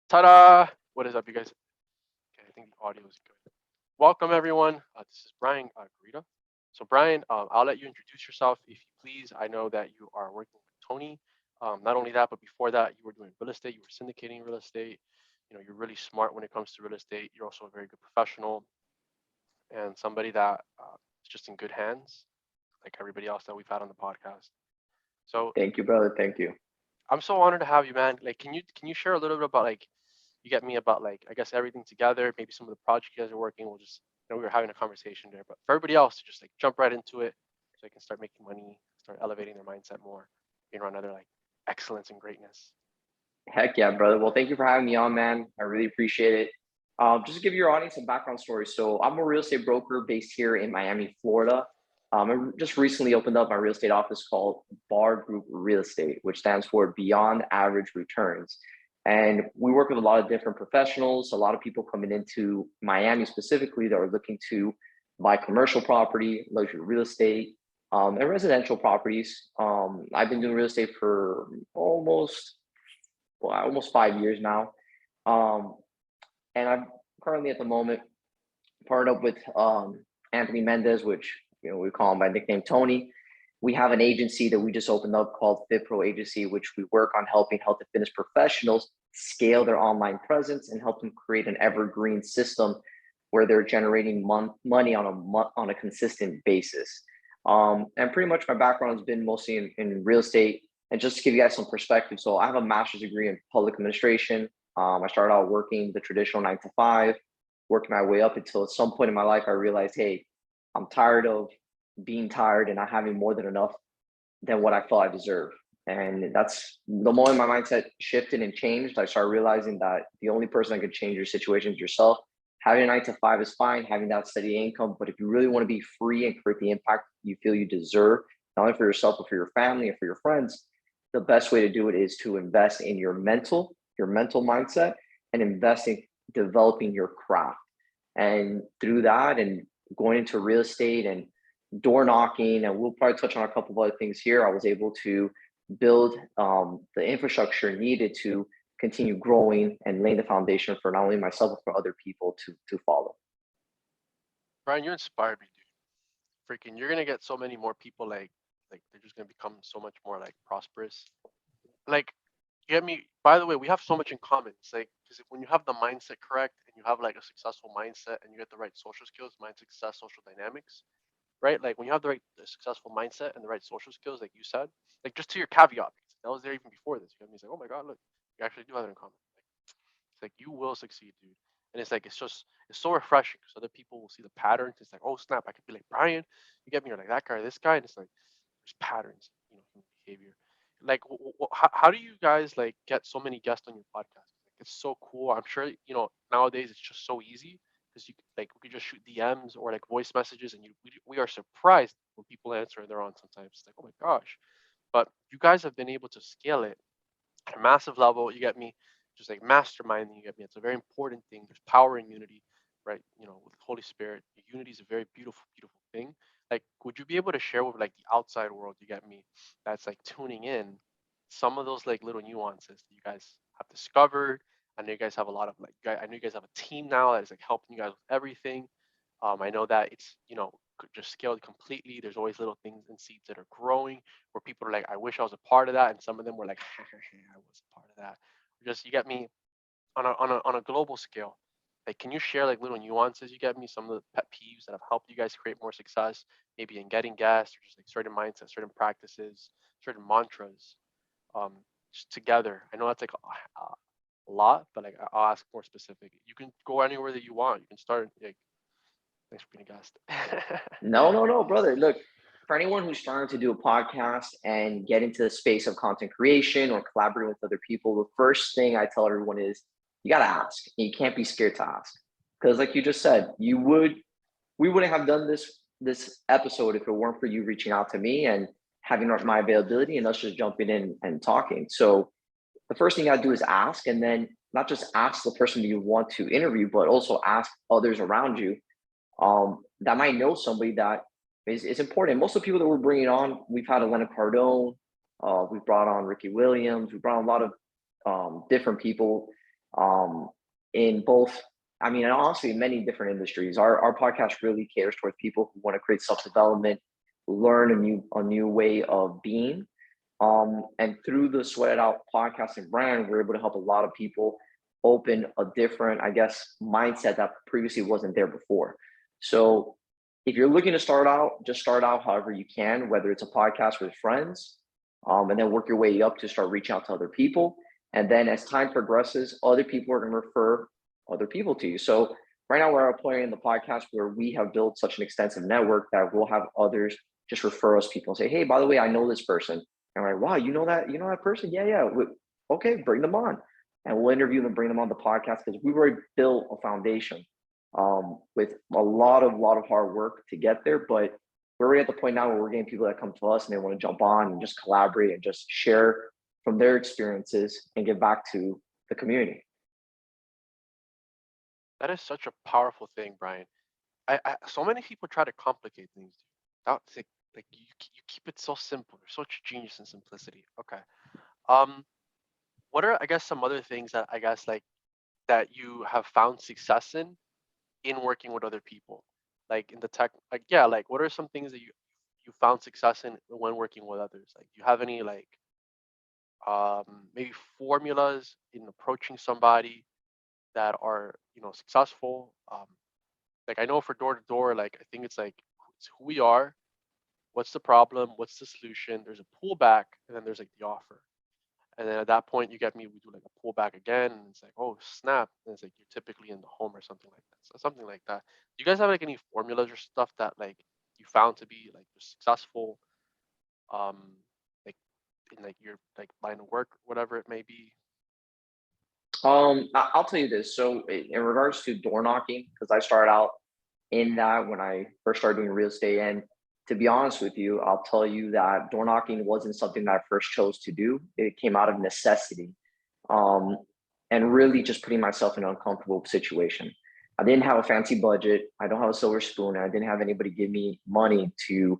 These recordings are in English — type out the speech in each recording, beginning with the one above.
Ta-da! What is up, you guys? Okay, I think the audio is good. Welcome, everyone. This is Bryan Gorrita. So, Brian, I'll let you introduce yourself if you please. I know that you are working with Tony. Not only that, but before that, you were doing real estate. You were syndicating real estate. You're really smart when it comes to real estate. You're also a very good professional and somebody that is just in good hands, like everybody else that we've had on the podcast. So, Thank you, brother. Thank you. I'm so honored to have you, man. Like, can you share a little bit about like you get me about like I guess everything together, maybe some of the projects you guys are working. We'll just we were having a conversation there, but for everybody else to just like jump right into it, so they can start making money, start elevating their mindset more, being around other like excellence and greatness. Heck yeah, brother. Well, thank you for having me on, man. I really appreciate it. Just to give your audience a background story. So I'm a real estate broker based here in Miami, Florida. I just recently opened up my real estate office called Bar Group Real Estate, which stands for Beyond Average Returns. And we work with a lot of different professionals, a lot of people coming into Miami specifically that are looking to buy commercial property, luxury real estate, and residential properties. I've been doing real estate for almost 5 years now. Um, and I'm currently at the moment partnered up with Anthony Mendez, which we call him by nickname Tony. We have an agency that we just opened up called Fit Pro Agency, which we work on helping health and fitness professionals scale their online presence and help them create an evergreen system where they're generating money on a consistent basis. And pretty much my background has been mostly in real estate. And just to give you guys some perspective, so I have a master's degree in public administration. I started out working the traditional 9 to 5, working my way up until at some point in my life, I realized, hey, I'm tired of being tired and not having more than enough than what I felt I deserved. And that's the moment my mindset shifted and changed. I started realizing that the only person that could change your situation is yourself. Having a 9 to 5 is fine, having that steady income. But if you really want to be free and create the impact you feel you deserve, not only for yourself, but for your family and for your friends, the best way to do it is to invest in your mental mindset, and invest in developing your craft. And through that, and going into real estate and door knocking, and we'll probably touch on a couple of other things here, I was able to build the infrastructure needed to continue growing and laying the foundation for not only myself but for other people to follow. Brian, you inspired me, dude. Freaking, you're gonna get so many more people like they're just gonna become so much more like prosperous. Like you get me. By the way, we have so much in common. It's like because when you have the mindset correct and you have like a successful mindset and you get the right social skills, mind success, social dynamics, right? Like when you have the successful mindset and the right social skills, like you said, like just to your caveat, because that was there even before this. You got me. It's like, oh my god, look, you actually do have it in common. Like it's like you will succeed, dude. And it's like it's so refreshing because other people will see the patterns. It's like, oh snap, I could be like Brian. You get me, or like that guy, or this guy, and it's like there's patterns, human behavior. Like, how do you guys like get so many guests on your podcast? Like, it's so cool. I'm sure nowadays it's just so easy because we could just shoot DMs or like voice messages, and we are surprised when people answer and they're on. Sometimes it's like, oh my gosh, but you guys have been able to scale it at a massive level. You get me, just like masterminding. You get me. It's a very important thing. There's power in unity, right? With the Holy Spirit, unity is a very beautiful, beautiful thing. Like, would you be able to share with like the outside world? You get me? That's like tuning in some of those like little nuances that you guys have discovered. I know you guys have a lot of I know you guys have a team now that is like helping you guys with everything. I know that it's just scaled completely. There's always little things and seeds that are growing where people are like, I wish I was a part of that, and some of them were like, I was a part of that. Just you get me on a global scale. Like, can you share like little nuances you get me, some of the pet peeves that have helped you guys create more success, maybe in getting guests or just like certain mindsets, certain practices, certain mantras, um, just together. I know that's like a lot, but like I'll ask more specific. You can go anywhere that you want. You can start like. Thanks for being a guest. No, brother. Look, for anyone who's trying to do a podcast and get into the space of content creation or collaborating with other people, the first thing I tell everyone is you got to ask. You can't be scared to ask. Because like you just said, we wouldn't have done this episode if it weren't for you reaching out to me and having my availability and us just jumping in and talking. So the first thing I do is ask, and then not just ask the person you want to interview, but also ask others around you that might know somebody that is important. Most of the people that we're bringing on, we've had Elena Cardone, we've brought on Ricky Williams, we've brought on a lot of different people in both, I mean, and honestly, in many different industries. Our podcast really caters towards people who want to create self-development, learn a new way of being. And through the Sweat It Out podcasting brand, we're able to help a lot of people open a different, I guess, mindset that previously wasn't there before. So if you're looking to start out, just start out however you can, whether it's a podcast with friends, and then work your way up to start reaching out to other people. And then as time progresses, other people are going to refer other people to you. So right now we're at a point in the podcast where we have built such an extensive network that we'll have others just refer us people and say, hey, by the way, I know this person. And we're like, wow, you know that person? Yeah. Okay, bring them on. And we'll interview them, bring them on the podcast because we've already built a foundation with a lot of hard work to get there. But we're already at the point now where we're getting people that come to us and they want to jump on and just collaborate and just share from their experiences and give back to the community. That is such a powerful thing, Brian. So many people try to complicate things. That's like you keep it so simple. You're such a genius in simplicity. Okay. Um, what are I guess some other things that I guess like that you have found success in working with other people, like in the tech, like yeah, like what are some things that you found success in when working with others? Like, do you have any like maybe formulas in approaching somebody that are successful? Like I know for door to door, like I think it's like it's who we are, what's the problem, what's the solution. There's a pullback, and then there's like the offer. And then at that point, you get me. We do like a pullback again, and it's like, oh snap! And it's like you're typically in the home or something like that. So something like that. Do you guys have like any formulas or stuff that like you found to be like successful, um, like in like your like line of work, whatever it may be? I'll tell you this. So in regards to door knocking, because I started out in that when I first started doing real estate, and to be honest with you, I'll tell you that door knocking wasn't something that I first chose to do. It came out of necessity, um, and really just putting myself in an uncomfortable situation. I didn't have a fancy budget. I don't have a silver spoon. And I didn't have anybody give me money to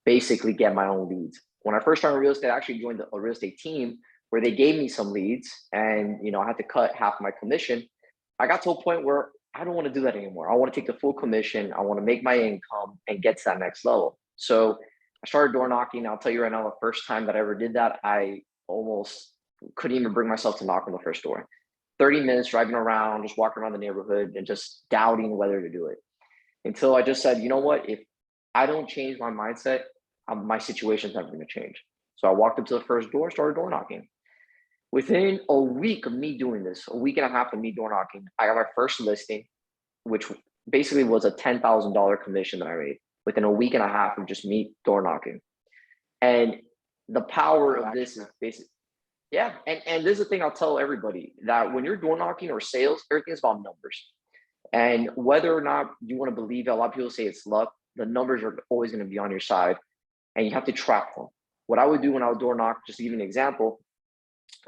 basically get my own leads. When I first started real estate, I actually joined a real estate team where they gave me some leads, and I had to cut half my commission. I got to a point where I don't want to do that anymore. I want to take the full commission. I want to make my income and get to that next level. So I started door knocking. I'll tell you right now, the first time that I ever did that, I almost couldn't even bring myself to knock on the first door. 30 minutes driving around, just walking around the neighborhood and just doubting whether to do it. Until I just said, you know what? If I don't change my mindset, my situation's never going to change. So I walked up to the first door, started door knocking. Within a week of me doing this, a week and a half of me door knocking, I got my first listing, which basically was a $10,000 commission that I made within a week and a half of just me door knocking. And the power of this is basically, yeah. And this is the thing I'll tell everybody, that when you're door knocking or sales, everything is about numbers. And whether or not you want to believe it, a lot of people say it's luck. The numbers are always going to be on your side, and you have to track them. What I would do when I would door knock, just to give you an example,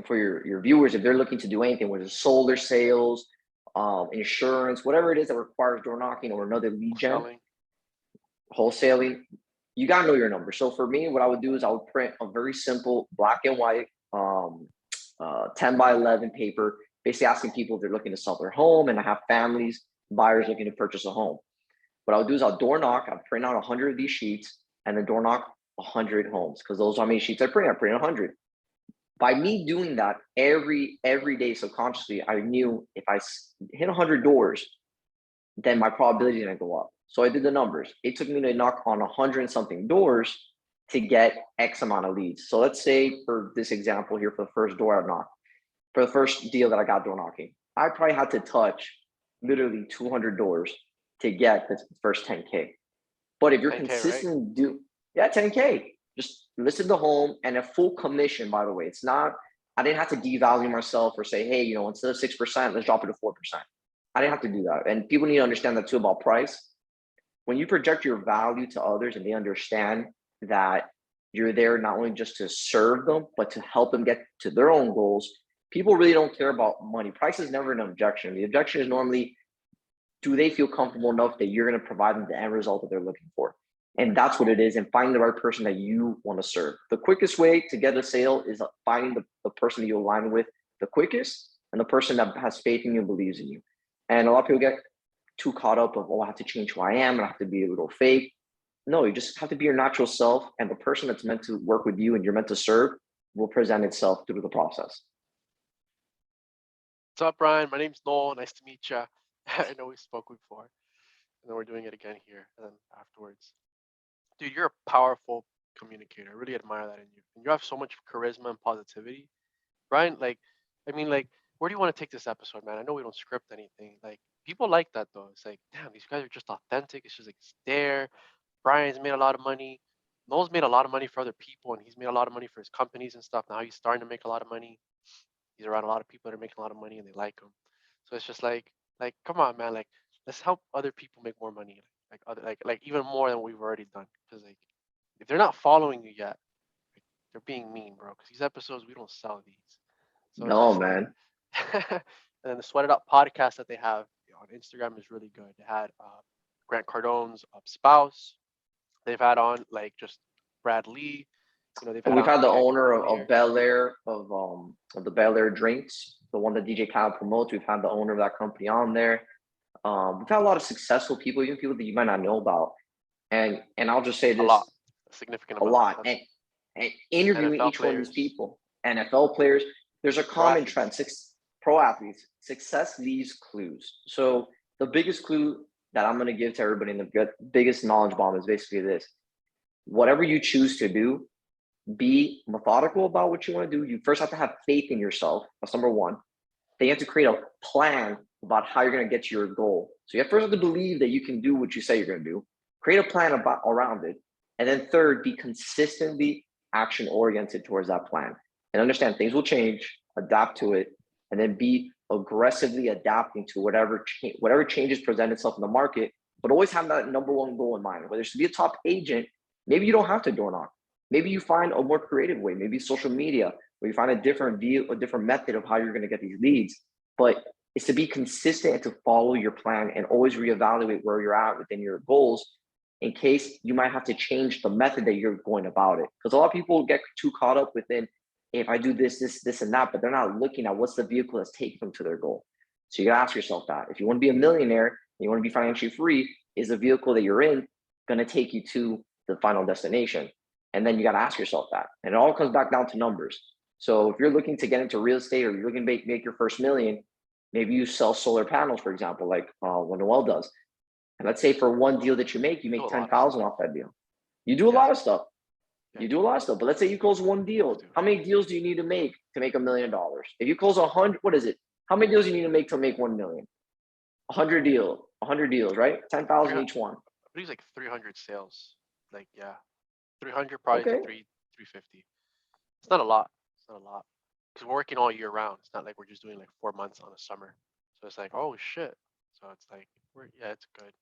for your viewers, if they're looking to do anything, whether it's solar sales, insurance, whatever it is that requires door knocking or another lead gen, wholesaling, you got to know your numbers. So for me, what I would do is I would print a very simple black and white 10 by 11 paper, basically asking people if they're looking to sell their home, and I have families, buyers looking to purchase a home. What I'll do is I'll door knock, I'll print out 100 of these sheets and then door knock 100 homes, because those are how many sheets I print 100. By me doing that every day subconsciously, I knew if I hit 100 doors, then my probability is going to go up. So I did the numbers. It took me to knock on 100 and something doors to get X amount of leads. So let's say for this example here, for the first door I knocked, for the first deal that I got door knocking, I probably had to touch literally 200 doors to get the first 10K. But if you're 10K, consistent, right? 10K. Just listen to home, and a full commission, by the way. It's not, I didn't have to devalue myself or say, hey, instead of 6%, let's drop it to 4%. I didn't have to do that. And people need to understand that too about price. When you project your value to others and they understand that you're there not only just to serve them, but to help them get to their own goals, people really don't care about money. Price is never an objection. The objection is normally, do they feel comfortable enough that you're going to provide them the end result that they're looking for? And that's what it is. And finding the right person that you want to serve. The quickest way to get a sale is finding the person that you align with the quickest. and the person that has faith in you and believes in you. And a lot of people get too caught up of, oh, I have to change who I am, and I have to be a little fake. No, you just have to be your natural self, and the person that's meant to work with you and you're meant to serve will present itself through the process. What's up, Brian? My name's Noel. Nice to meet you. I know we spoke before, and then we're doing it again here, and then afterwards. Dude, you're a powerful communicator. I really admire that in you. And you have so much charisma and positivity. Brian, where do you want to take this episode, man? I know we don't script anything. Like, people like that though. It's like, damn, these guys are just authentic. It's just like it's there. Brian's made a lot of money. Noel's made a lot of money for other people, and he's made a lot of money for his companies and stuff. Now he's starting to make a lot of money. He's around a lot of people that are making a lot of money, and they like him. So it's just like, come on, man. Like, let's help other people make more money. Like even more than we've already done. Because like, if they're not following you yet, like, they're being mean, bro. Because these episodes, we don't sell these. So it's No, just like, man. and then the Sweat It Up podcast that they have on Instagram is really good. They had Grant Cardone's spouse. They've had on like just Brad Lee. You know, they've had We've on had the DJ owner of Premier. Bel Air of the Bel Air drinks, the one that DJ Khaled promotes. We've had the owner of that company on there. We've had a lot of successful people, even people that you might not know about. And I'll just say A lot, this, a significant a amount. lot. And interviewing NFL each one of these players, people, NFL players, there's a pro common athletes. trend. Pro athletes, success leaves clues. So the biggest clue that I'm going to give to everybody in the biggest knowledge bomb is basically this: whatever you choose to do, be methodical about what you want to do. You first have to have faith in yourself. That's number one. Then you have to create a plan about how you're going to get to your goal. So you first have to believe that you can do what you say you're going to do. Create a plan around it. And then third, be consistently action oriented towards that plan. And understand things will change, adapt to it, and then be aggressively adapting to whatever changes present itself in the market, but always have that number one goal in mind. Whether it's to be a top agent, maybe you don't have to door knock. Maybe you find a more creative way, maybe social media, where you find a different method of how you're going to get these leads. But it's to be consistent and to follow your plan and always reevaluate where you're at within your goals in case you might have to change the method that you're going about it. Because a lot of people get too caught up within, hey, if I do this, and that, but they're not looking at what's the vehicle that's taking them to their goal. So you gotta ask yourself that. If you want to be a millionaire and you want to be financially free, is the vehicle that you're in going to take you to the final destination? And then you got to ask yourself that. And it all comes back down to numbers. So if you're looking to get into real estate or you're looking to make your first million, maybe you sell solar panels, for example, like what Noel does. And let's say for one deal that you make 10,000 off that deal. You do a lot of stuff. You do a lot of stuff. But let's say you close one deal. How many deals do you need to make $1 million? If you close 100, what is it? How many deals do you need to make 1 million? 100 deals, right? 10,000 each one. I believe it's like 300 sales. Like, yeah. 300 probably to 350. It's not a lot. Because we're working all year round. It's not like we're just doing like 4 months on a summer. So it's like, oh shit. So it's like, it's good.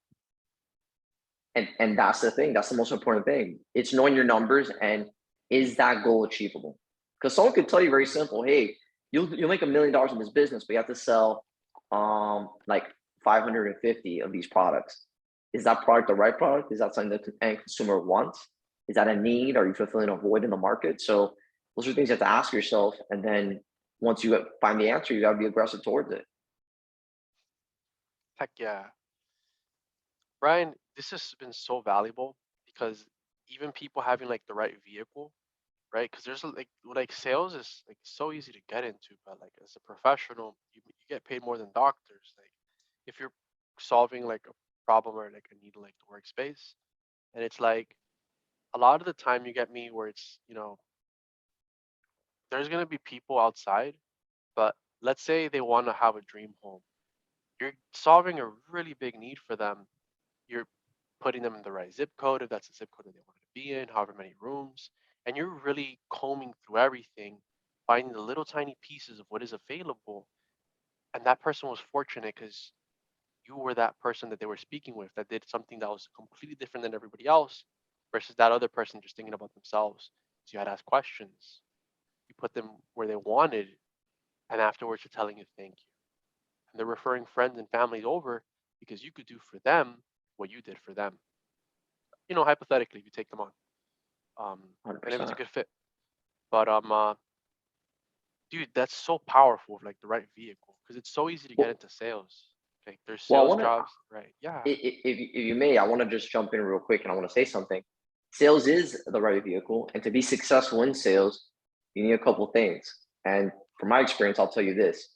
And that's the thing. That's the most important thing. It's knowing your numbers and is that goal achievable? Because someone could tell you very simple, hey, you'll make $1 million in this business, but you have to sell like 550 of these products. Is that product the right product? Is that something that the end consumer wants? Is that a need? Are you fulfilling a void in the market? So those are things you have to ask yourself. And then once you find the answer, you got to be aggressive towards it. Heck yeah. Brian, this has been so valuable because even people having like the right vehicle, right? Because there's like sales is like so easy to get into, but like as a professional, you get paid more than doctors. Like if you're solving like a problem or like a need like the workspace, and it's like a lot of the time you get me where it's there's gonna be people outside, but let's say they want to have a dream home. You're solving a really big need for them. You're putting them in the right zip code, if that's the zip code that they want to be in, however many rooms, and you're really combing through everything, finding the little tiny pieces of what is available. And that person was fortunate because you were that person that they were speaking with that did something that was completely different than everybody else versus that other person just thinking about themselves. So you had to ask questions. You put them where they wanted, and afterwards you're telling you thank you. And they're referring friends and families over because you could do for them what you did for them. Hypothetically, if you take them on, and if it's a good fit. But dude, that's so powerful of like the right vehicle because it's so easy to get Well, into sales. Like there's well, I sales want to, jobs, right? Yeah. if you may, I want to just jump in real quick and I want to say something. Sales is the right vehicle, and to be successful in sales, you need a couple things. And from my experience, I'll tell you this: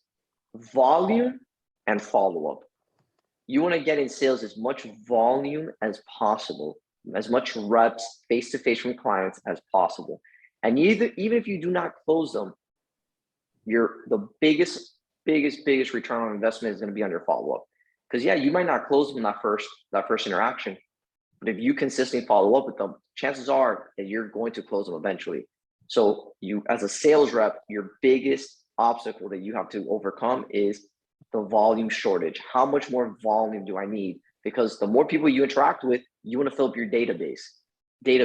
volume and follow up. You want to get in sales as much volume as possible, as much reps face to face from clients as possible. And even if you do not close them, the biggest return on investment is going to be on your follow up. Because yeah, you might not close them that first interaction, but if you consistently follow up with them, chances are that you're going to close them eventually. So you, as a sales rep, your biggest obstacle that you have to overcome is the volume shortage. How much more volume do I need? Because the more people you interact with, you want to fill up your database. And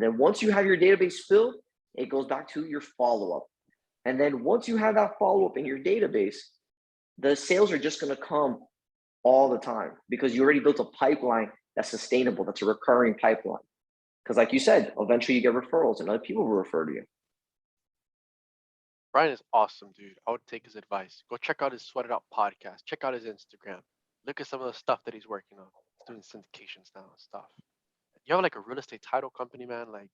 then once you have your database filled, it goes back to your follow-up. And then once you have that follow-up in your database, the sales are just going to come all the time because you already built a pipeline that's sustainable, that's a recurring pipeline. Because like you said, eventually you get referrals and other people will refer to you. Bryan is awesome, dude. I would take his advice. Go check out his Sweat It Out podcast. Check out his Instagram. Look at some of the stuff that he's working on. He's doing syndications now and stuff. You have like a real estate title company, man. Like,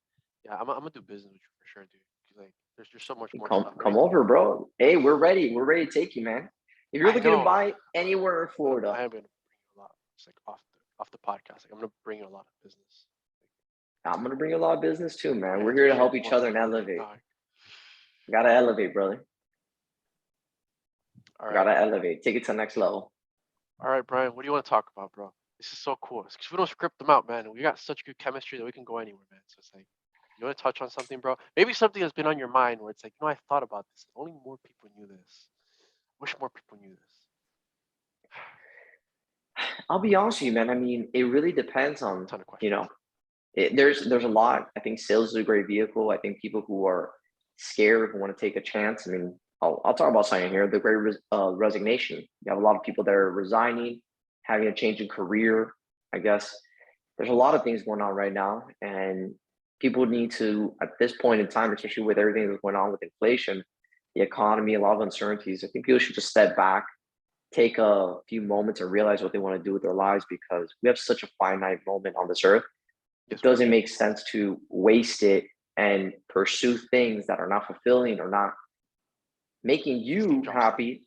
yeah, I'm gonna do business with you for sure, dude. 'Cause, like, there's just so much more stuff, Come right? over, bro. Hey, we're ready. We're ready to take you, man. If you're I looking to know. buy anywhere in Florida, I am gonna bring you a lot. It's like off the podcast. Like, I'm gonna bring you a lot of business. I'm gonna bring you a lot of business too, man. We're Man, here this to shit help each wants other to and roll, elevate. dog. Gotta elevate, brother. All right, Gotta elevate. Take it to the next level. all right, Bryan. What do you want to talk about, bro? This is so cool. Because we don't script them out, man. We got such good chemistry that we can go anywhere, man. So it's like, you want to touch on something, bro? Maybe something that's been on your mind where it's like, I thought about this. If only more people knew this. Wish more people knew this. I'll be honest with you, man. I mean, it really depends on, Ton of you questions. know, there's a lot. I think sales is a great vehicle. I think people who are scared, who want to take a chance. I mean, I'll talk about something here. The great resignation. You have a lot of people that are resigning, having a change in career. I guess there's a lot of things going on right now, and people need to, at this point in time, especially with everything that's going on with inflation, the economy, a lot of uncertainties. I think people should just step back, take a few moments, and realize what they want to do with their lives because we have such a finite moment on this earth. It Yes, we do. doesn't make sense to waste it and pursue things that are not fulfilling or not making Steve you Jobs said it. happy.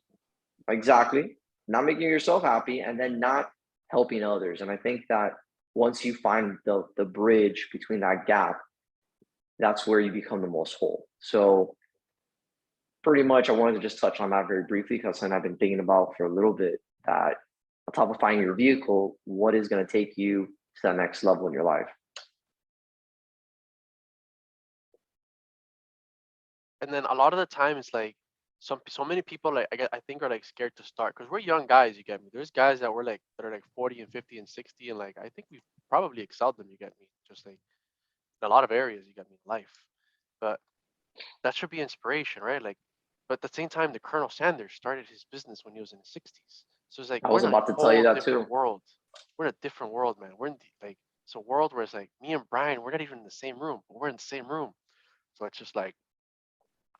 Exactly. Not making yourself happy and then not helping others. And I think that once you find the bridge between that gap, that's where you become the most whole. So pretty much I wanted to just touch on that very briefly because something I've been thinking about for a little bit that on top of finding your vehicle, what is going to take you to that next level in your life? And then a lot of the time it's like so many people like I think are like scared to start because we're young guys. You get me? There's guys that are like 40 and 50 and 60 and like I think we've probably excelled them. You get me? Just like in a lot of areas. You get me? Life, but that should be inspiration, right? Like, but at the same time, the Colonel Sanders started his business when he was in his 60s. So it's like I we're was in a about to tell you whole that too. different world. We're in a different world, man. We're in like it's a world where it's like me and Bryan, we're not even in the same room, but we're in the same room. So it's just like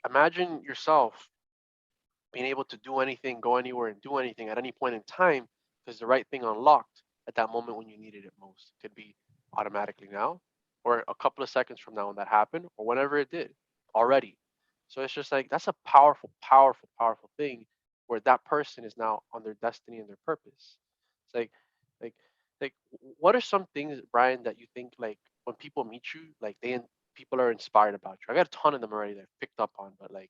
imagine yourself being able to do anything, go anywhere, and do anything at any point in time because the right thing unlocked at that moment when you needed it most. Could be automatically now, or a couple of seconds from now when that happened, or whenever it did already. So it's just like that's a powerful, powerful, powerful thing where that person is now on their destiny and their purpose. It's like, like, what are some things, Bryan, that you think like when people meet you, like people are inspired about you? I got a ton of them already that I've picked up on, but like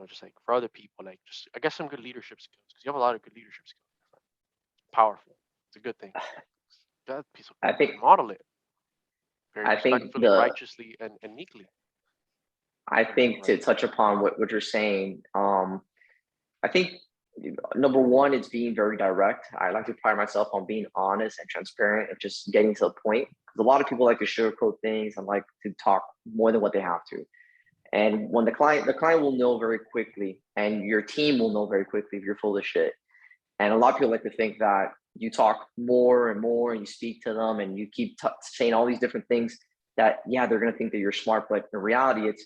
just like for other people, like just I guess some good leadership skills because you have a lot of good leadership skills. Powerful. It's a good thing. That piece of I think and model it very I think respectfully, the righteously, and meekly. I If I'm doing it think right. to touch upon what you're saying, I think number one, it's being very direct. I like to pride myself on being honest and transparent and just getting to the point. Because a lot of people like to sugarcoat things and like to talk more than what they have to. And when the client will know very quickly, and your team will know very quickly if you're full of shit. And a lot of people like to think that you talk more and more, and you speak to them, and you keep saying all these different things. That yeah, they're gonna think that you're smart, but in reality, it's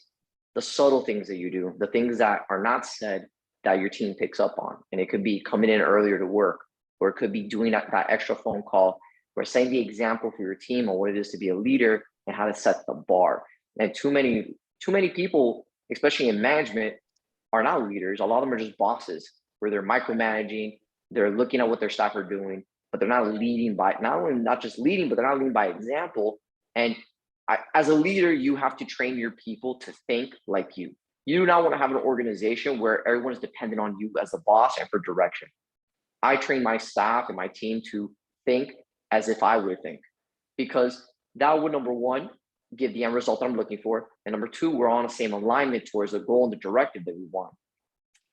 the subtle things that you do, the things that are not said that your team picks up on. And it could be coming in earlier to work, or it could be doing that extra phone call, or setting the example for your team on what it is to be a leader and how to set the bar. And too many people, especially in management, are not leaders. A lot of them are just bosses where they're micromanaging, they're looking at what their staff are doing, but they're not leading by not just leading, but they're not leading by example. And as a leader, you have to train your people to think like you. You do not want to have an organization where everyone is dependent on you as a boss and for direction. I train my staff and my team to think as if I would think, because that would, number one, give the end result that I'm looking for. And number two, we're on the same alignment towards the goal and the directive that we want.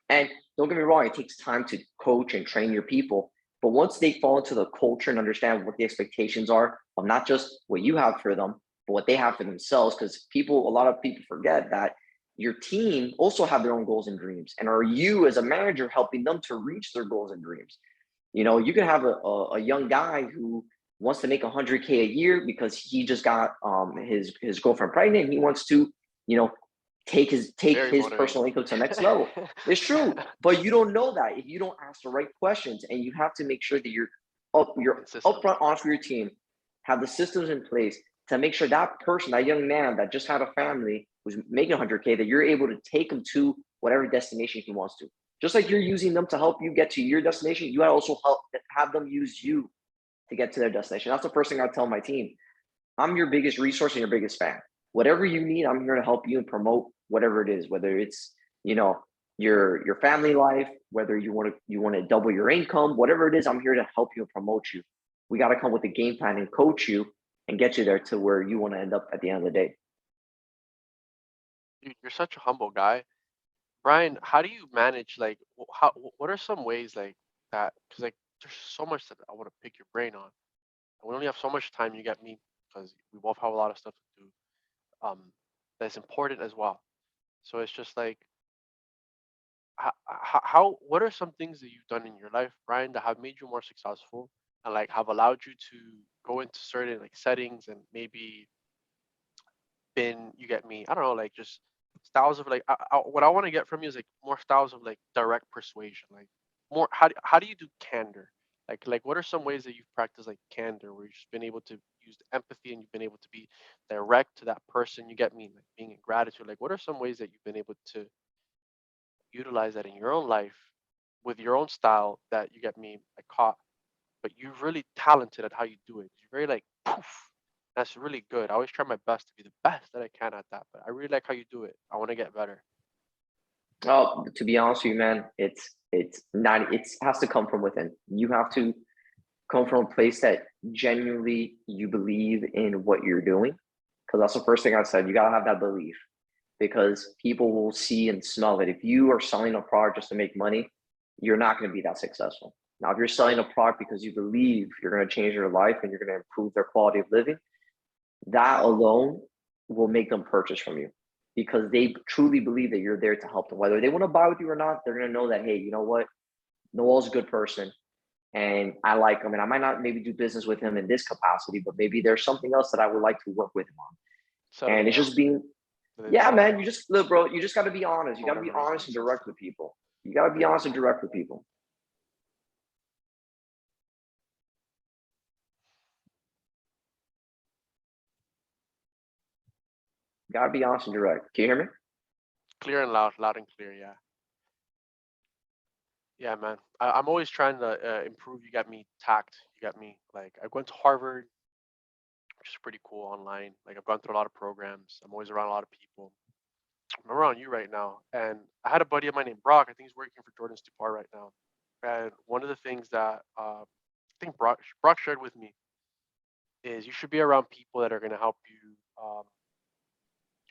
And don't get me wrong, it takes time to coach and train your people. But once they fall into the culture and understand what the expectations are of not just what you have for them, but what they have for themselves, because a lot of people forget that your team also have their own goals and dreams. And are you as a manager helping them to reach their goals and dreams? You know, you can have a young guy who wants to make 100K a year because he just got his girlfriend pregnant. He wants to, you know, take his personal income to the next level. It's true, but you don't know that if you don't ask the right questions, and you have to make sure that you're upfront honest with your team, have the systems in place to make sure that person, that young man that just had a family, who's making 100K, that you're able to take him to whatever destination he wants to. Just like you're using them to help you get to your destination, you gotta also have them use you to get to their destination. That's the first thing I tell my team. I'm your biggest resource and your biggest fan. Whatever you need, I'm here to help you and promote whatever it is, whether it's, you know, your family life, whether you want to double your income, whatever it is, I'm here to help you and promote you. We got to come with a game plan and coach you and get you there to where you want to end up at the end of the day. Dude, you're such a humble guy. Brian, how do you manage, like, what are some ways like that? Because like there's so much that I want to pick your brain on. And we only have so much time, you get me, because we both have a lot of stuff to do. That's important as well. So it's just like, what are some things that you've done in your life, Brian, that have made you more successful and like have allowed you to go into certain like settings and maybe been, you get me, I don't know, like just styles of like, what I want to get from you is like more styles of like direct persuasion, like more, how do you do candor? Like what are some ways that you've practiced like candor, where you've just been able to use empathy and you've been able to be direct to that person, you get me, like being in gratitude? Like what are some ways that you've been able to utilize that in your own life with your own style that, you get me, like caught, but you're really talented at how you do it? You're very like poof. That's really good. I always try my best to be the best that I can at that, but I really like how you do it. I want to get better. Well, to be honest with you, man, it's not. It has to come from within. You have to come from a place that genuinely you believe in what you're doing, because that's the first thing I said. You gotta have that belief, because people will see and smell it. If you are selling a product just to make money, you're not going to be that successful. Now, if you're selling a product because you believe you're going to change their life and you're going to improve their quality of living, that alone will make them purchase from you, because they truly believe that you're there to help them. Whether they want to buy with you or not, they're going to know that, hey, you know what? Noel's a good person and I like him. And I might not maybe do business with him in this capacity, but maybe there's something else that I would like to work with him on. And it's just being, yeah, man, you just look, bro, you just got to be honest. You got to be honest and direct with people. You got to be honest and direct with people. You got to be honest and direct. Can you hear me? Clear and loud and clear. Yeah. Yeah, man. I'm always trying to improve. You got me tact. You got me. Like I went to Harvard, which is pretty cool online. Like I've gone through a lot of programs. I'm always around a lot of people. I'm around you right now, and I had a buddy of mine named Brock. I think he's working for Jordan Stupar right now. And one of the things that I think Brock shared with me is you should be around people that are going to help you.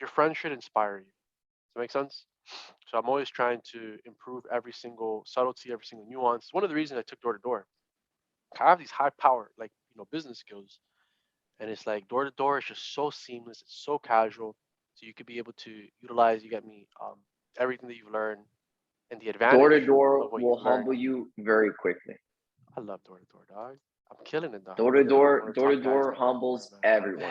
Your friends should inspire you. Does that make sense? So I'm always trying to improve every single subtlety, every single nuance. One of the reasons I took door to door. I have these high power, like business skills, and it's like door to door is just so seamless. It's so casual, so you could be able to utilize. You get me, everything that you've learned and the Door to advantage door of what will you've learned. humble you very quickly. I love door to door, dog. I'm killing it, dog. Door to door, door to door humbles everyone.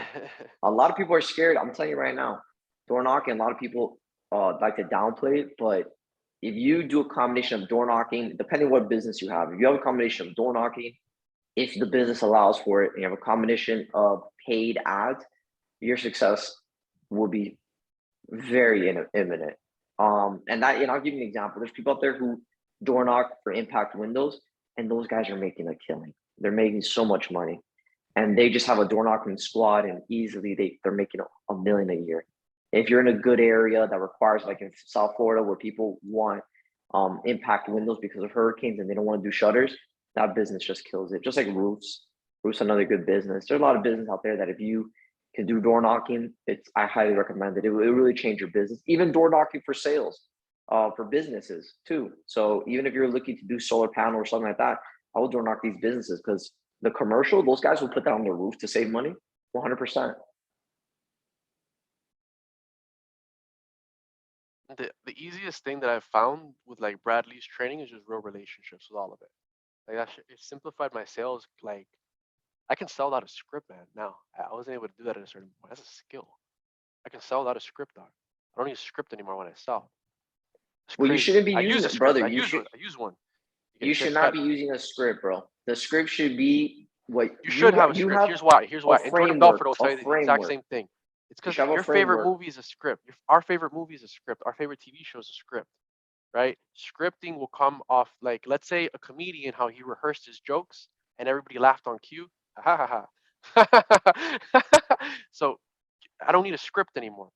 A lot of people are scared. I'm telling you right now, door knocking. A lot of people like to downplay it, but if you do a combination of door knocking, depending what business you have, if you have a combination of door knocking, if the business allows for it, and you have a combination of paid ads, your success will be very imminent. And that, I'll give you an example. There's people out there who door knock for impact windows, and those guys are making a killing. They're making so much money, and they just have a door knocking squad, and easily they're making a million a year. If you're in a good area that requires, like in South Florida, where people want impact windows because of hurricanes and they don't want to do shutters, that business just kills it. Just like roofs. Roofs another good business. There's a lot of business out there that if you can do door knocking, I highly recommend it. It will really change your business. Even door knocking for sales, for businesses too. So even if you're looking to do solar panel or something like that, I will door knock these businesses because the commercial, those guys will put that on their roof to save money, 100%. The easiest thing that I've found with like Bradley's training is just real relationships with all of it. Like it simplified my sales. Like I can sell out a script, man. Now I wasn't able to do that at a certain point. That's a skill. I can sell out a script, dog. I don't need a script anymore when I sell. It's Well, you crazy. shouldn't be I use using a it, script. brother. I use one. You It should gets not cut. be using a script, bro. The script should be what You should have a you script. have Here's why. Here's a why. And Jordan framework, Belfort will a tell you the exact framework. same thing. It's You because should have a your favorite framework. movie is a script. Our favorite movie is a script. Our favorite TV show is a script, right? Scripting will come off like, let's say, a comedian, how he rehearsed his jokes and everybody laughed on cue. Ha ha ha. So I don't need a script anymore.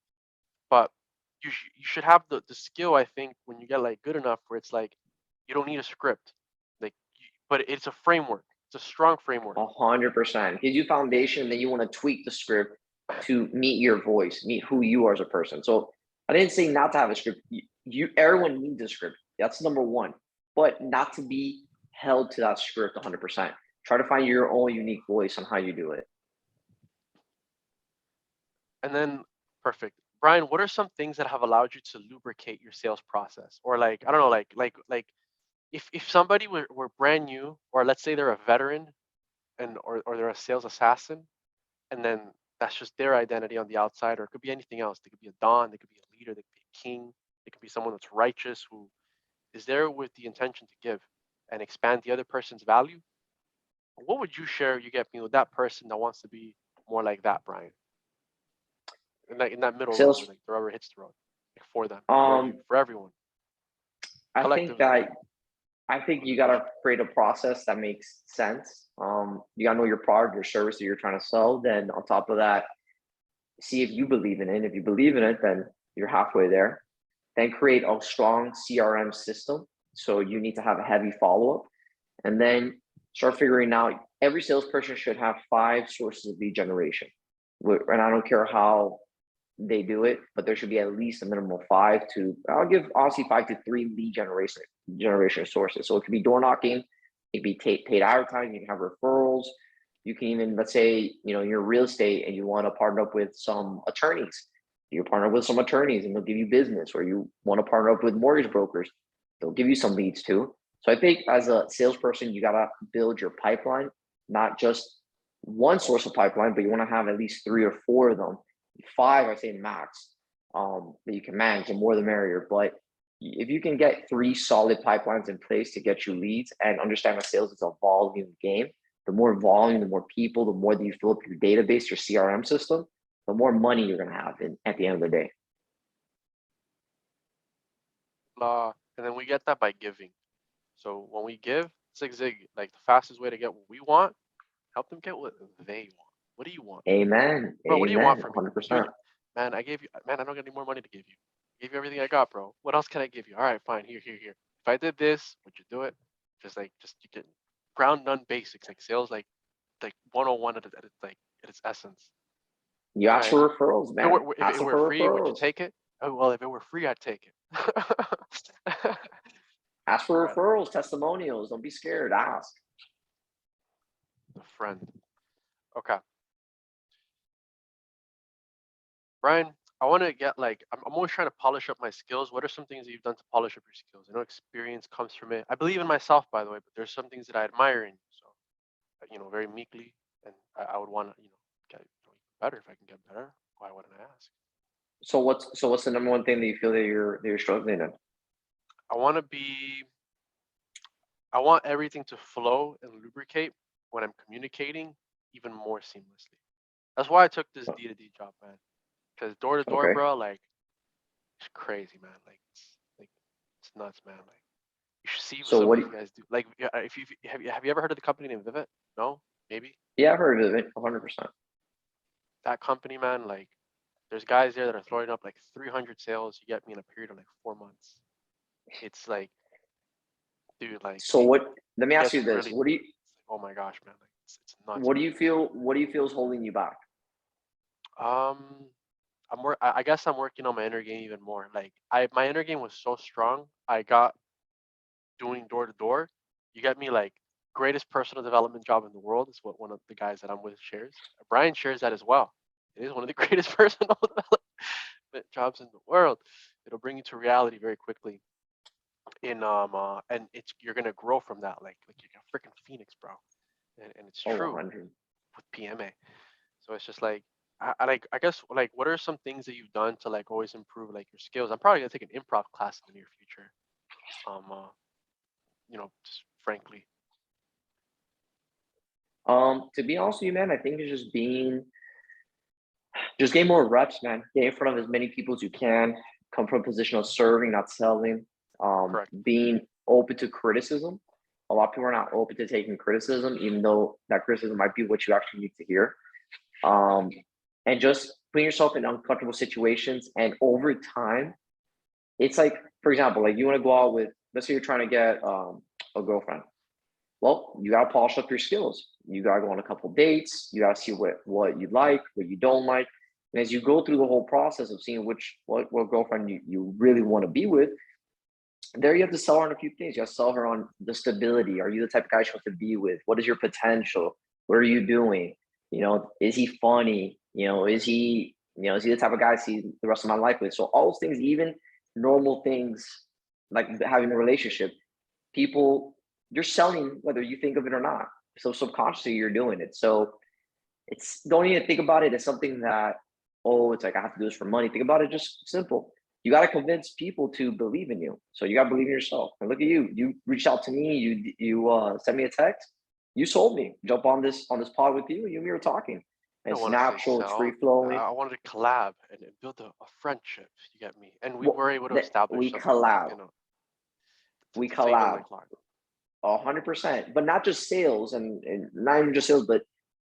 But you should have the skill, I think, when you get like good enough where it's like you don't need a script, like, but it's a framework. It's a strong framework. 100%. Gives you foundation, then you want to tweak the script to meet your voice, meet who you are as a person. So I didn't say not to have a script. Everyone needs a script. That's number one, but not to be held to that script 100%. Try to find your own unique voice on how you do it. And then perfect. Brian, what are some things that have allowed you to lubricate your sales process? Or like, I don't know, like if somebody were brand new, or let's say they're a veteran and or they're a sales assassin, and then that's just their identity on the outside, or it could be anything else. They could be a don, they could be a leader, they could be a king, they could be someone that's righteous who is there with the intention to give and expand the other person's value. What would you share? You get me with that person that wants to be more like that, Brian, in that middle road where Sales, like the rubber hits the road, like for them, for you, um, for everyone, I think collectively. that I think you gotta create a process that makes sense. You gotta know your product, your service that you're trying to sell. Then on top of that, see if you believe in it. If you believe in it, then you're halfway there. Then create a strong CRM system. So you need to have a heavy follow up, and then start figuring out. Every salesperson should have 5 sources of lead generation, and I don't care how they do it, but there should be at least a minimum of 5 to, I'll give honestly 5 to 3 lead generation sources. So it could be door knocking, it could be paid advertising, you can have referrals. You can even, let's say, you're real estate and you want to partner up with some attorneys. You partner with some attorneys and they'll give you business, or you want to partner up with mortgage brokers. They'll give you some leads too. So I think as a salesperson, you got to build your pipeline, not just one source of pipeline, but you want to have at least 3 or 4 of them. 5, I say max, that you can manage. The more the merrier. But if you can get 3 solid pipelines in place to get you leads, and understand that sales is a volume game, the more volume, the more people, the more that you fill up your database, your CRM system, the more money you're going to have at the end of the day. And then we get that by giving. So when we give, Zig Zig, like the fastest way to get what we want, help them get what they want. What do you want, Amen. bro? What do you want Amen. from me? You 100%. and man, I gave you, man. I don't got any more money to give you. I gave you everything I got, bro. What else can I give you? All right, fine. Here. If I did this, would you do it? Just you get ground none basics, like sales, like 101 at its essence. You All ask right. for referrals, man. If Ask it them were for free, would you referrals. take it? Oh well, if it were free, I'd take it. Ask for referrals, testimonials. Don't be scared. Ask. A friend. Okay. Brian, I want to get like I'm always trying to polish up my skills. What are some things that you've done to polish up your skills? I know experience comes from it. I believe in myself, by the way, but there's some things that I admire in you. So, very meekly, and I would want to, get better if I can get better. Why wouldn't I ask? So what's the number one thing that you feel that you're struggling in? I want to be. I want everything to flow and lubricate when I'm communicating even more seamlessly. That's why I took this D2D job, man. Because door to door, Okay. bro, like it's crazy, man. Like it's nuts, man. Like you should see what So some of what? these guys do. Like if you have you ever heard of the company named Vivet? No, maybe Yeah, I've heard of it. 100%. that company, man. Like there's guys there that are throwing up like 300 sales. You get me in a period of like 4 months. It's like, dude, like So what? Let me it ask you gets this: really. Oh my gosh, man. Like it's nuts, what do man. you feel? What do you feel is holding you back? Um, I guess I'm working on my inner game even more. Like my inner game was so strong. I got doing door to door. You get me, like greatest personal development job in the world is what one of the guys that I'm with shares. Brian shares that as well. It is one of the greatest personal development jobs in the world. It'll bring you to reality very quickly. And it's you're gonna grow from that, like you're a freaking phoenix, bro. And it's Oh, true 100. with PMA. So it's just like I guess like what are some things that you've done to like always improve like your skills? I'm probably gonna take an improv class in the near future. Um, uh, just frankly, To be honest with you, man, I think it's just getting more reps, man. Get in front of as many people as you can. Come from a position of serving, not selling. correct. Being open to criticism. A lot of people are not open to taking criticism, even though that criticism might be what you actually need to hear. Um, and just putting yourself in uncomfortable situations. And over time, it's like, for example, like you want to go out with, let's say you're trying to get a girlfriend. Well, you gotta polish up your skills. You gotta go on a couple dates. You gotta see what you like, what you don't like. And as you go through the whole process of seeing what girlfriend you really want to be with, there you have to sell her on a few things. You have to sell her on the stability. Are you the type of guy she wants to be with? What is your potential? What are you doing? Is he funny? Is he the type of guy I see the rest of my life with? So all those things, even normal things like having a relationship, people, you're selling whether you think of it or not. So subconsciously you're doing it. So it's, don't even think about it as something that, oh, it's like I have to do this for money. Think about it just simple. You got to convince people to believe in you. So you got to believe in yourself. And look at you. You reached out to me. You sent me a text. You sold me. Jump on this pod with you. You and me were talking. I And don't it's want to say natural. It's free sell. flowing. I wanted to collab and build a friendship. You get me? And we Well, were able to establish we something that's collab. gonna We to fade on collab. like clock. 100%. But not just sales and not even just sales, but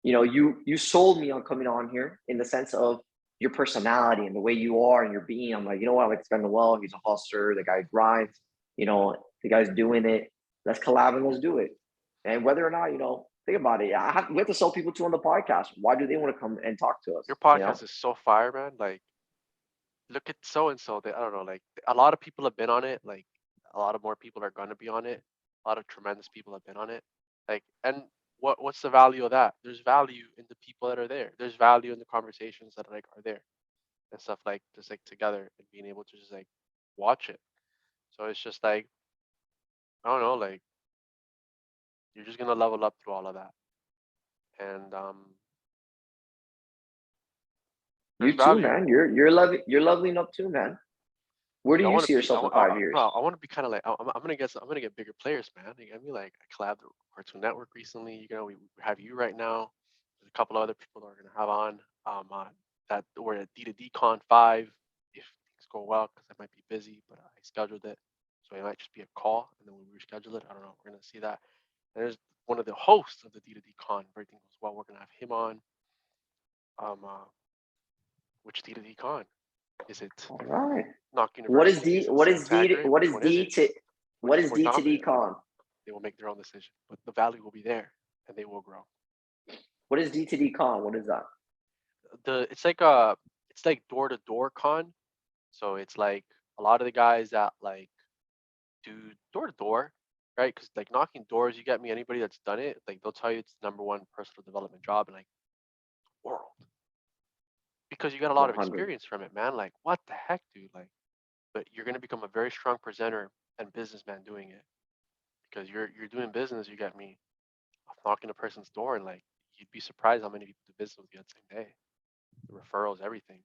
you sold me on coming on here in the sense of your personality and the way you are and your being. I'm like, you know what? I like Spend Well. He's a hustler. The guy grinds. The guy's doing it. Let's collab and let's do it. And whether or not, think about it. We have to sell people too on the podcast. Why do they want to come and talk to us? Your podcast is so fire, man. Like look at so and so. I don't know. Like a lot of people have been on it. Like a lot of more people are gonna be on it. A lot of tremendous people have been on it. Like and what's the value of that? There's value in the people that are there. There's value in the conversations that like are there and stuff like just like together and being able to just like watch it. So it's just like I don't know. Like you're just gonna level up through all of that. And there's You too, value. man. You're leveling up too, man. Where do Dude, I you want to see be. yourself in 5 years? Bro, I want to be kind of like. I'm gonna get. I'm gonna get bigger players, man. You get me? Like I collabed with Cartoon Network recently. We have you right now. There's a couple other people that we're gonna have on. That we're at D2D Con 5 if things go well, because I might be busy, but I scheduled it, so it might just be a call, and then we reschedule it. I don't know. We're gonna see that. And there's one of the hosts of the D2D Con. If everything goes well, we're gonna have him on. Um, uh, which D2D Con is it? All right. Knock What is University? D? Is it What is D? Santagre? What Which is one is D it? to? Which What is is more D to D dominant? con? They will make their own decision, but the value will be there, and they will grow. What is D to D con? What is that? It's like door to door con. So it's like a lot of the guys that like do door to door, right? Because like knocking doors, you get me. Anybody that's done it, like they'll tell you it's the number one personal development job in like the world because you got a lot of 100. experience from it, man. Like what the heck, dude? Like, but you're gonna become a very strong presenter and businessman doing it because you're doing business. You get me of knocking a person's door and like you'd be surprised how many people do business with you that same day. The referrals, everything.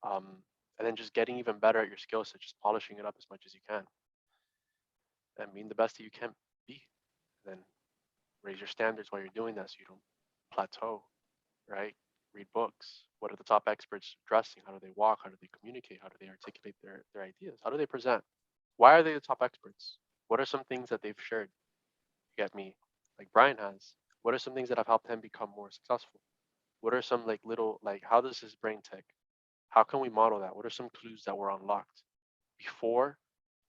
And then just getting even better at your skill set, just polishing it up as much as you can, and being the best that you can be. And then raise your standards while you're doing that, so you don't plateau. Right? Read books. What are the top experts dressing? How do they walk? How do they communicate? How do they articulate their ideas? How do they present? Why are they the top experts? What are some things that they've shared? You get me? Like Bryan has. What are some things that have helped him become more successful? What are some like little like how does his brain tick? How can we model that? What are some clues that were unlocked before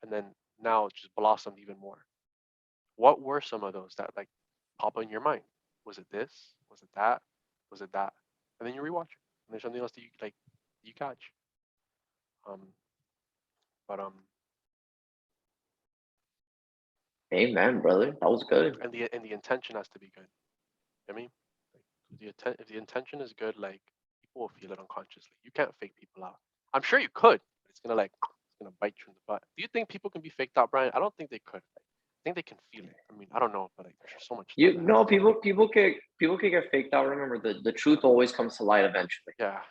and then now just blossomed even more? What were some of those that like pop in your mind? Was it this? Was it that? Was it that? And then you rewatch it. And there's something else that you like you catch. Um but Amen, brother. That was good. and the intention has to be good. I mean, like, if the intention is good, like people will feel it unconsciously. You can't fake people out. I'm sure you could, but it's gonna bite you in the butt. Do you think people can be faked out, Bryan? I don't think they could. Like, I think they can feel it. I mean, I don't know, but like there's just so much stuff You that know, happens. people can get faked out. Remember, the truth always comes to light eventually. Yeah,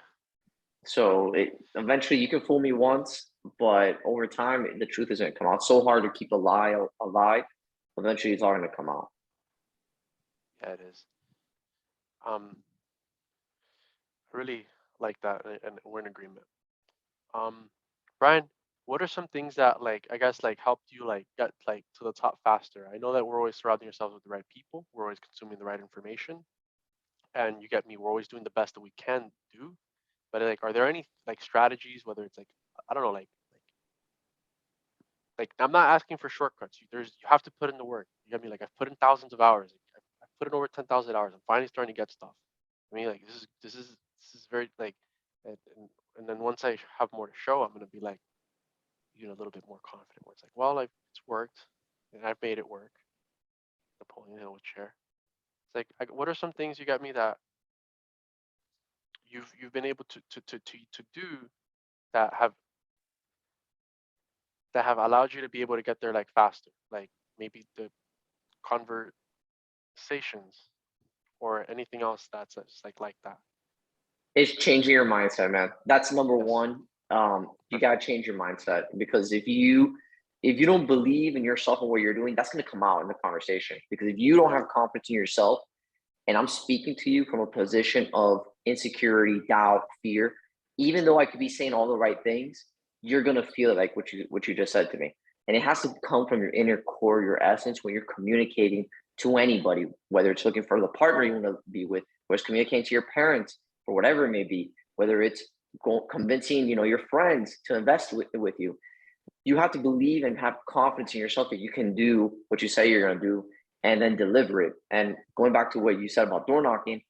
So eventually you can fool me once, but over time the truth is going to come out. It's so hard to keep a lie a lie. Eventually it's all going to come out. yeah, it is. Um, I really like that, and we're in agreement. Um, Bryan, what are some things that like I guess like helped you like get like to the top faster? I know that we're always surrounding ourselves with the right people. We're always consuming the right information, and you get me. We're always doing the best that we can do. But like, are there any like strategies? Whether it's like I don't know, like I'm not asking for shortcuts. You have to put in the work. You get me? Like I've put in thousands of hours. I've put in over 10,000 hours. I'm finally starting to get stuff. I mean, like this is very like, and, and and then once I have more to show, I'm gonna be like a little bit more confident. Where it's like, well, like it's worked, and I've made it work. Napoleon Hill with chair. It's like, what are some things you got me that you've been able to do that have allowed you to be able to get there like faster, like maybe the conversations or anything else that's just like that. It's changing your mindset, man. That's number Yes, one. You got perfect. to change your mindset, because if you don't believe in yourself and what you're doing, that's going to come out in the conversation. Because if you don't Yep. have confidence in yourself, and I'm speaking to you from a position of insecurity, doubt, fear, even though I could be saying all the right things, you're gonna feel like what you just said to me. And it has to come from your inner core, your essence, when you're communicating to anybody, whether it's looking for the partner you want to be with, whether it's communicating to your parents, or whatever it may be, whether it's convincing your friends to invest with you. You have to believe and have confidence in yourself that you can do what you say you're going to do, and then deliver it. And going back to what you said about door knocking,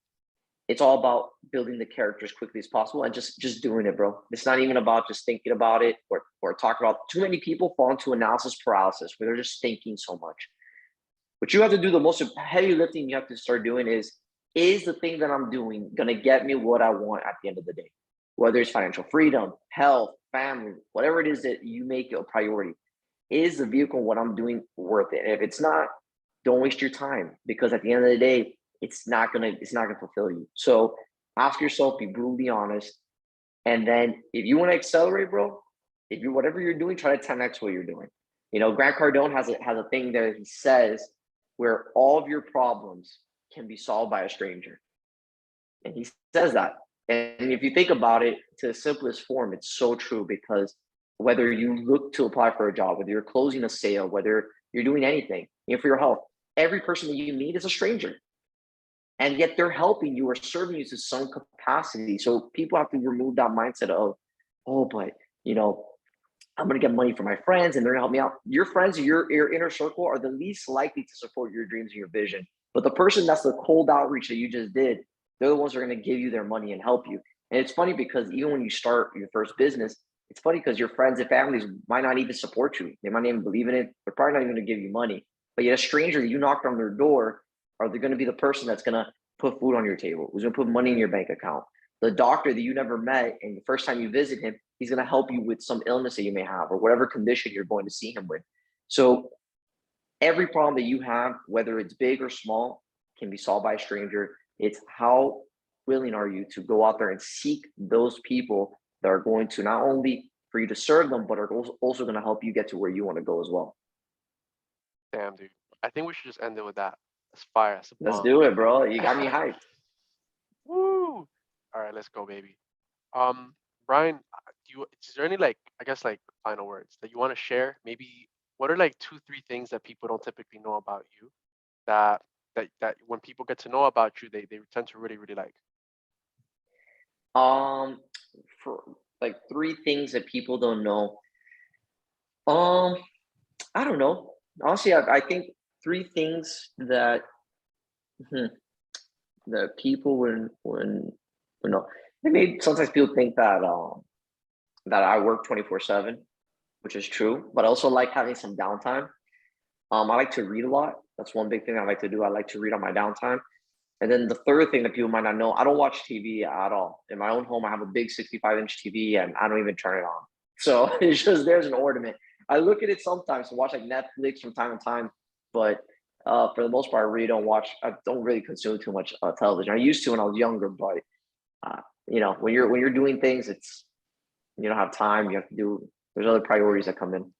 it's all about building the character as quickly as possible and just doing it, bro. It's not even about just thinking about it or talking about. Too many people fall into analysis paralysis where they're just thinking so much. What you have to do, the most heavy lifting you have to start doing is the thing that I'm doing going to get me what I want at the end of the day? Whether it's financial freedom, health, family, whatever it is that you make a priority, is the vehicle what I'm doing worth it? And if it's not, don't waste your time, because at the end of the day, it's not gonna fulfill you. So ask yourself, be brutally honest, and then if you want to accelerate, bro, if you whatever you're doing, try to 10x what you're doing. Grant Cardone has a thing that he says where all of your problems can be solved by a stranger, and he says that. And if you think about it to the simplest form, it's so true, because whether you look to apply for a job, whether you're closing a sale, whether you're doing anything, for your health, every person that you meet is a stranger. And yet they're helping you or serving you to some capacity. So people have to remove that mindset of, oh, but you know, I'm gonna get money from my friends and they're gonna help me out. Your friends, your inner circle are the least likely to support your dreams and your vision. But the person that's the cold outreach that you just did, they're the ones that are gonna give you their money and help you. And it's funny because even when you start your first business, it's funny because your friends and families might not even support you. They might not even believe in it. They're probably not even gonna give you money. But yet a stranger, you knocked on their door, are they gonna be the person that's gonna put food on your table, who's gonna put money in your bank account? The doctor that you never met and the first time you visit him, he's going to help you with some illness that you may have or whatever condition you're going to see him with. So every problem that you have, whether it's big or small, can be solved by a stranger. It's how willing are you to go out there and seek those people that are going to not only for you to serve them, but are also going to help you get to where you want to go as well. Damn, dude. I think we should just end it with that. That's fire. That's a Let's bomb. do it, bro. You got me hyped. Woo! All right, let's go, baby. Um, Brian, is there any like I guess like final words that you want to share? Maybe what are like two, three things that people don't typically know about you that that when people get to know about you, they tend to really, really like. Um, for like three things that people don't know. Um, I don't know. Honestly, I think three things that hmm, that people when know. Maybe sometimes people think that I work 24/7, which is true, but I also like having some downtime. I like to read a lot. That's one big thing I like to do. I like to read on my downtime. And then the third thing that people might not know, I don't watch TV at all. In my own home, I have a big 65-inch TV and I don't even turn it on. So it's just there's an ornament. I look at it sometimes to watch like Netflix from time to time, but for the most part, I really don't watch. I don't really consume too much television. I used to when I was younger, but uh, when you're doing things, it's you don't have time. You have to do. There's other priorities that come in.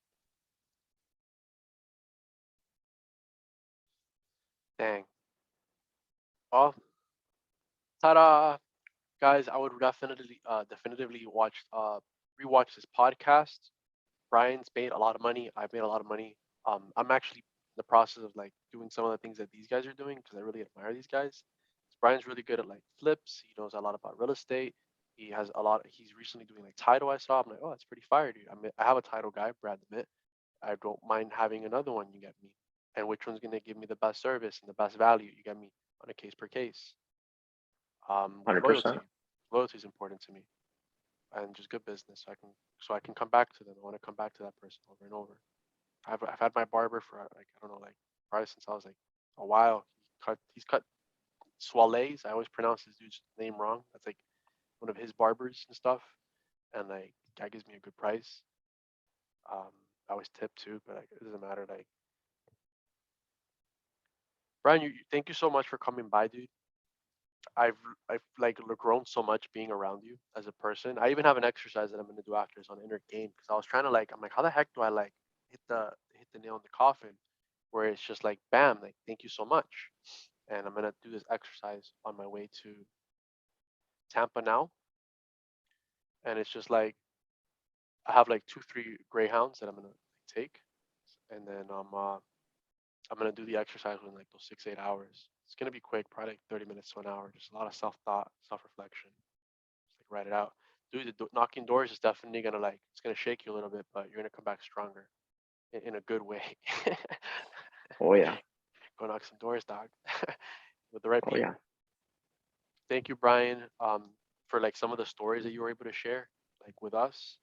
Dang. Well, ta-da, guys! I would definitively rewatch this podcast. Brian's made a lot of money. I've made a lot of money. I'm actually in the process of like doing some of the things that these guys are doing because I really admire these guys. Brian's really good at like flips. He knows a lot about real estate. He has a lot. He's recently doing like title. I saw. I'm like, oh, that's pretty fire, dude. I have a title guy, Brad Mitt. I don't mind having another one. You get me. And which one's gonna give me the best service and the best value? You get me on a case per case. With 100%. loyalty. Loyalty is important to me, and just good business. So I can come back to them. I want to come back to that person over and over. I've had my barber for like I don't know like probably since I was like a while. He's cut Soile's. I always pronounce his dude's name wrong. That's like one of his barbers and stuff. And like guy gives me a good price. Um, I always tip too, but like, it doesn't matter. Like Brian, thank you so much for coming by, dude. I've I've like grown so much being around you as a person. I even have an exercise that I'm gonna do after this on inner game because I was trying to like I'm like how the heck do I like hit the nail in the coffin where it's just like bam like thank you so much and I'm gonna do this exercise on my way to Tampa now and it's just like I have like 2 3 greyhounds that I'm gonna take and then I'm gonna do the exercise within like those 6 8 hours. It's gonna be quick, probably like 30 minutes to an hour. Just a lot of self thought, self reflection. Just like write it out. Dude, knocking doors is definitely gonna like it's gonna shake you a little bit, but you're gonna come back stronger in a good way. Oh yeah. Go knock some doors, dog, with the right Oh yeah. people. Thank you, Brian, for like some of the stories that you were able to share, like with us,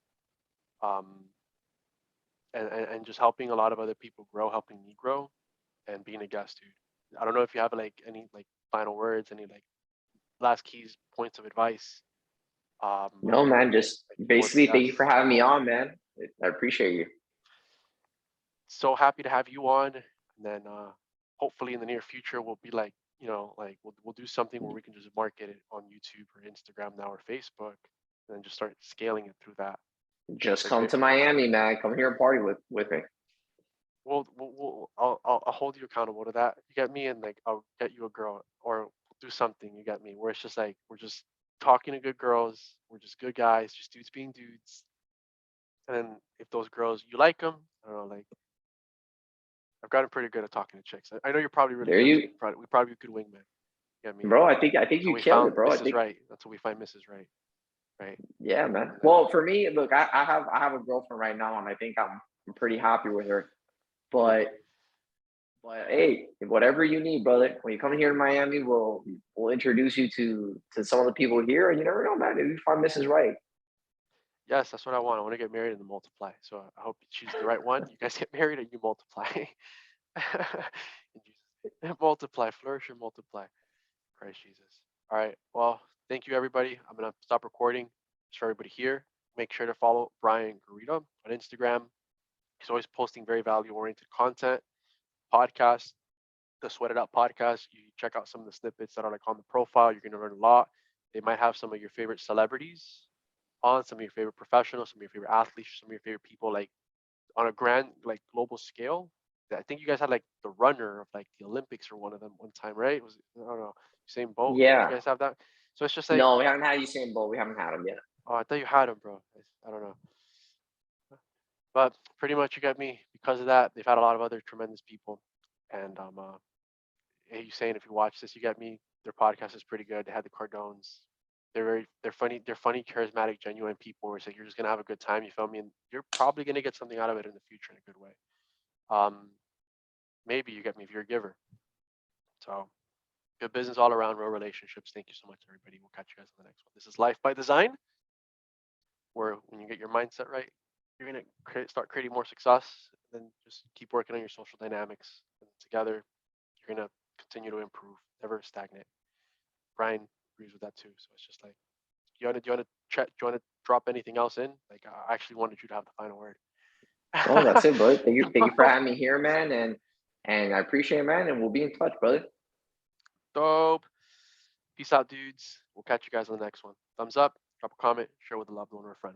um, and just helping a lot of other people grow, helping me grow, and being a guest, dude. I don't know if you have like any like final words, any like last keys, points of advice, No, man. Just like for the basically, thank you for guests. having me on, man. I appreciate you. So happy to have you on, and then hopefully in the near future we'll be like like we'll do something where we can just market it on YouTube or Instagram now or Facebook, and then just start scaling it through that. Just Like come to Miami, man. Come here and party with me. I'll hold you accountable to that. You get me, and like I'll get you a girl or we'll do something. You get me, where it's just like we're just talking to good girls. We're just good guys, just dudes being dudes. And then if those girls you like them, I don't know, like I've gotten pretty good at talking to chicks. I know you're probably really There good too. you, We probably be good wingmen. You get me? bro. I think So you we killed it, found bro. I Mrs. think Right. That's what we find Mrs. Right. Right. yeah, man. And then Well, for me, look, I have a girlfriend right now, and I think I'm pretty happy with her. But hey, whatever you need, brother. When you come here in Miami, we'll introduce you to some of the people here, and you never know, man. Maybe you find Mrs. Right. yes, that's what I want. I want to get married and then multiply. So I hope you choose the right one. You guys get married and you multiply. In Jesus' name. Multiply, flourish and multiply. Christ Jesus. All right. Well, thank you everybody. I'm gonna stop recording. Just for everybody here. Make sure to follow Bryan Gorrita on Instagram. He's always posting very value oriented content. Podcast, the Sweat It Out podcast. You check out some of the snippets that are like on the profile. You're gonna learn a lot. They might have some of your favorite celebrities on some of your favorite professionals, some of your favorite athletes, some of your favorite people, like on a grand, like global scale. I think you guys had like the runner of like the Olympics or one of them one time, right? Was it, I don't know, same boat? Did you Yeah. guys have that? So it's just like, No, we haven't had Usain Bolt. We haven't had him yet. oh, I thought you had him, bro. I don't know, but pretty much you got me because of that. They've had a lot of other tremendous people, and hey, you saying if you watch this, you got me. Their podcast is pretty good. They had the Cardones. They're funny, charismatic, genuine people. Where it's like you're just gonna have a good time. You feel me? And you're probably gonna get something out of it in the future in a good way. Um, maybe you get me if you're a giver. So good business all around, real relationships. Thank you so much, everybody. We'll catch you guys on the next one. This is Life by Design, where when you get your mindset right, you're gonna start creating more success. Then just keep working on your social dynamics. And together, you're gonna continue to improve, never stagnate. Bryan agrees with that too. So it's just like, do you wanna drop anything else in? Like, I actually wanted you to have the final word. No, that's it, brother. Thank you for having me here, man, and I appreciate it, man. And we'll be in touch, brother. Dope. Peace out, dudes. We'll catch you guys on the next one. Thumbs up, drop a comment, share with a loved one or a friend.